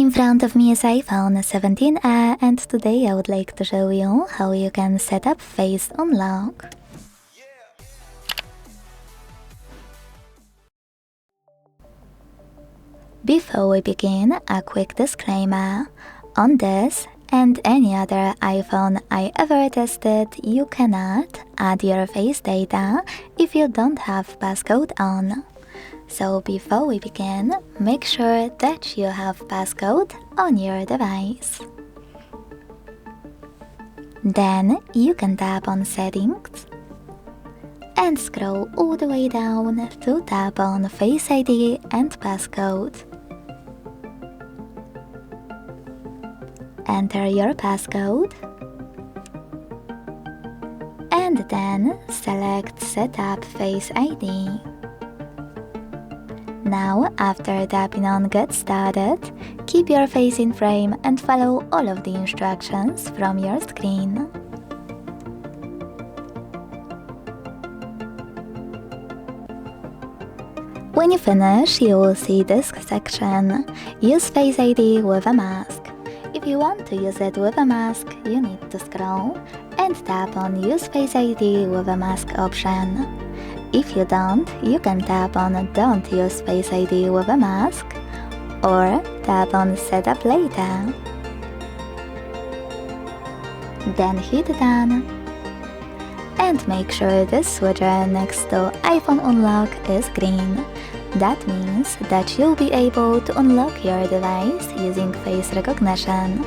In front of me is iPhone 17 and today I would like to show you how you can set up Face Unlock. Before we begin, a quick disclaimer. On this and any other iPhone I ever tested, you cannot add your face data if you don't have passcode on. So before we begin, make sure that you have passcode on your device. Then you can tap on Settings and scroll all the way down to tap on Face ID and Passcode. Enter your passcode and then select Setup Face ID. Now, after tapping on Get Started, keep your face in frame and follow all of the instructions from your screen. When you finish, you will see this section. Use Face ID with a mask. If you want to use it with a mask, you need to scroll and tap on Use Face ID with a mask option. If you don't, you can tap on Don't use Face ID with a mask or tap on Setup later. Then hit Done and make sure this switcher next to iPhone Unlock is green. That means that you'll be able to unlock your device using face recognition.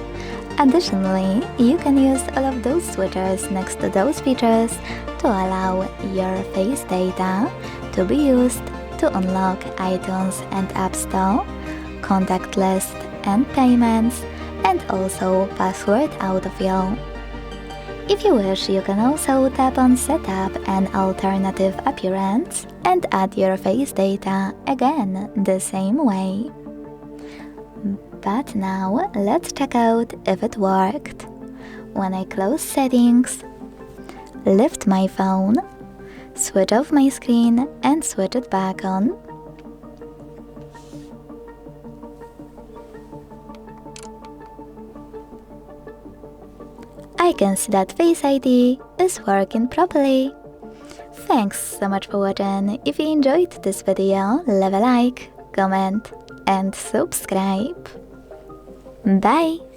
Additionally, you can use all of those switchers next to those features to allow your face data to be used to unlock iTunes and App Store, contact list and payments, and also password autofill. If you wish, you can also tap on Setup an alternative appearance and add your face data again the same way. But now, let's check out if it worked. When I close Settings, lift my phone, switch off my screen and switch it back on, I can see that Face ID is working properly. Thanks so much for watching. If you enjoyed this video, leave a like, comment and subscribe. Bye!